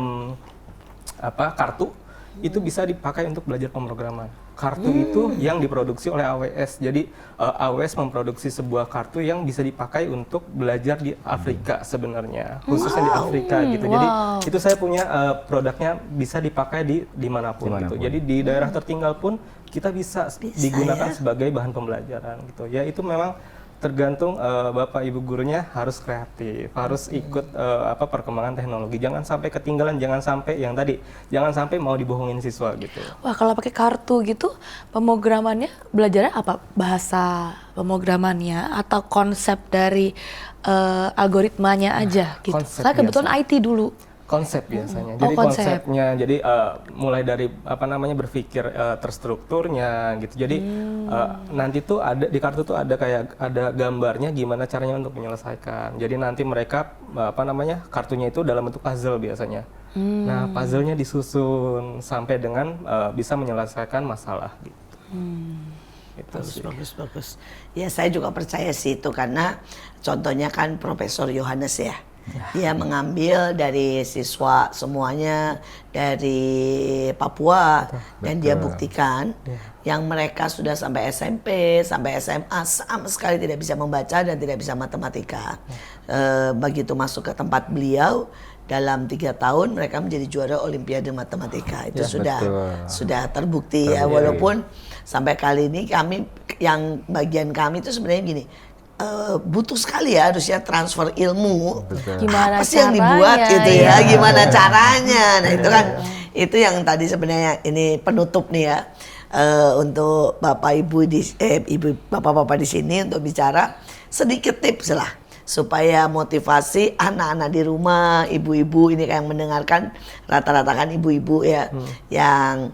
kartu itu bisa dipakai untuk belajar pemrograman. Kartu itu yang diproduksi oleh AWS. Jadi AWS memproduksi sebuah kartu yang bisa dipakai untuk belajar di Afrika sebenarnya, khususnya di Afrika gitu. Jadi itu saya punya produknya bisa dipakai di dimanapun gitu. Jadi di daerah tertinggal pun kita bisa digunakan sebagai bahan pembelajaran gitu. Ya itu memang tergantung Bapak Ibu gurunya harus kreatif, harus ikut perkembangan teknologi. Jangan sampai ketinggalan, jangan sampai mau dibohongin siswa gitu. Wah, kalau pakai kartu gitu, pemrogramannya belajarnya apa? Bahasa pemrogramannya atau konsep dari algoritmanya aja gitu. Saya kebetulan IT dulu. Konsep biasanya. Jadi konsepnya, jadi mulai dari berpikir terstrukturnya gitu. Jadi nanti tuh ada di kartu tuh ada ada gambarnya gimana caranya untuk menyelesaikan. Jadi nanti mereka kartunya itu dalam bentuk puzzle biasanya. Nah, puzzle-nya disusun sampai dengan bisa menyelesaikan masalah gitu. Bagus. Ya, saya juga percaya sih itu karena contohnya kan Profesor Yohanes ya. Dia mengambil dari siswa semuanya dari Papua dan dia buktikan yang mereka sudah sampai SMP, sampai SMA sama sekali tidak bisa membaca dan tidak bisa matematika. Begitu masuk ke tempat beliau dalam 3 tahun mereka menjadi juara Olimpiade Matematika. Itu sudah terbukti ya, walaupun sampai kali ini bagian kami itu sebenarnya gini. Butuh sekali ya harusnya transfer ilmu. Gimana apa sih yang dibuat gitu ya, gimana caranya. Nah itu kan itu yang tadi sebenarnya ini penutup nih ya untuk bapak ibu bapak-bapak di sini untuk bicara sedikit tips lah supaya motivasi anak-anak di rumah, ibu-ibu ini yang mendengarkan rata-rata kan ibu-ibu ya yang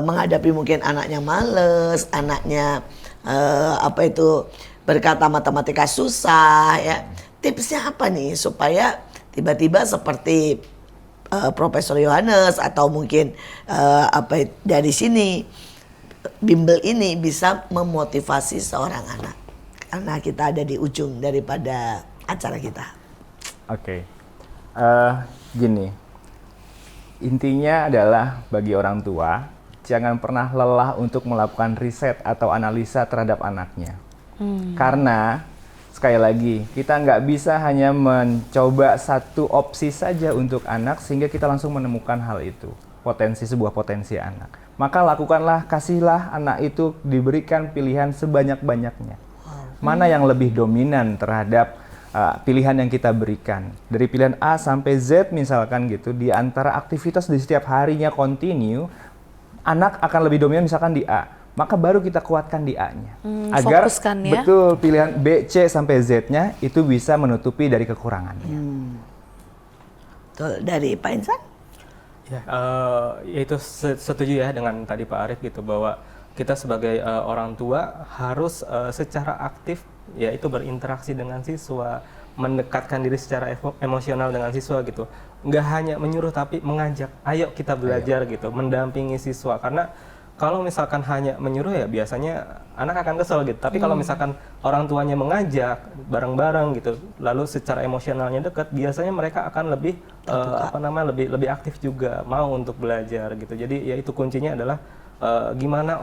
menghadapi mungkin anaknya males, anaknya berkata matematika susah ya. Tipsnya apa nih supaya tiba-tiba seperti Profesor Yohanes atau mungkin dari sini bimbel ini bisa memotivasi seorang anak. Karena kita ada di ujung daripada acara kita. Oke. Gini. Intinya adalah bagi orang tua jangan pernah lelah untuk melakukan riset atau analisa terhadap anaknya. Karena sekali lagi kita nggak bisa hanya mencoba satu opsi saja untuk anak sehingga kita langsung menemukan hal itu, sebuah potensi anak. Maka kasihlah anak itu diberikan pilihan sebanyak-banyaknya. Mana yang lebih dominan terhadap pilihan yang kita berikan. Dari pilihan A sampai Z misalkan gitu, di antara aktivitas di setiap harinya kontinu, anak akan lebih dominan misalkan di A. Maka baru kita kuatkan di A-nya. Agar ya? Betul pilihan B, C sampai Z-nya itu bisa menutupi dari kekurangannya. Betul. Dari Pak Insan? Ya, itu setuju ya dengan tadi Pak Arief gitu bahwa kita sebagai orang tua harus secara aktif yaitu berinteraksi dengan siswa, mendekatkan diri secara emosional dengan siswa gitu. Nggak hanya menyuruh tapi mengajak, ayo kita belajar gitu, mendampingi siswa. Karena kalau misalkan hanya menyuruh ya biasanya anak akan kesel gitu. Tapi kalau misalkan orang tuanya mengajak bareng-bareng gitu, lalu secara emosionalnya dekat, biasanya mereka akan lebih lebih aktif juga mau untuk belajar gitu. Jadi ya itu kuncinya adalah gimana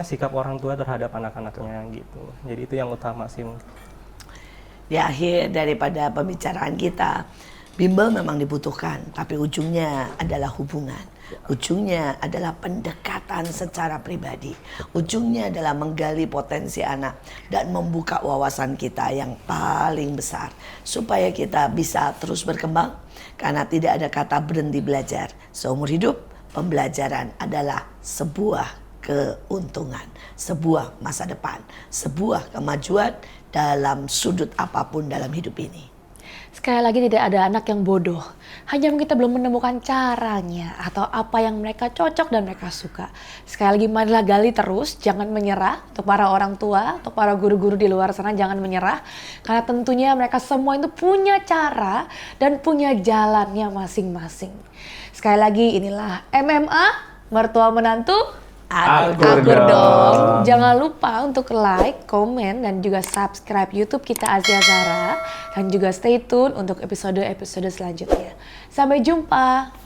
sikap orang tua terhadap anak-anaknya gitu. Jadi itu yang utama sih. Di akhir daripada pembicaraan kita, Bimbel memang dibutuhkan, tapi ujungnya adalah hubungan. Ujungnya adalah pendekatan secara pribadi. Ujungnya adalah menggali potensi anak dan membuka wawasan kita yang paling besar. Supaya kita bisa terus berkembang. Karena tidak ada kata berhenti belajar. Seumur hidup, pembelajaran adalah sebuah keuntungan, sebuah masa depan, sebuah kemajuan dalam sudut apapun dalam hidup ini. Sekali lagi tidak ada anak yang bodoh. Hanya kita belum menemukan caranya atau apa yang mereka cocok dan mereka suka. Sekali lagi marilah gali terus, jangan menyerah. Untuk para orang tua, untuk para guru-guru di luar sana jangan menyerah. Karena tentunya mereka semua itu punya cara dan punya jalannya masing-masing. Sekali lagi inilah MMA, mertua menantu. Akur Akur dong. dong. Jangan lupa untuk like, komen, dan juga subscribe YouTube kita Asia Zara. Dan juga stay tune untuk episode-episode selanjutnya. Sampai jumpa.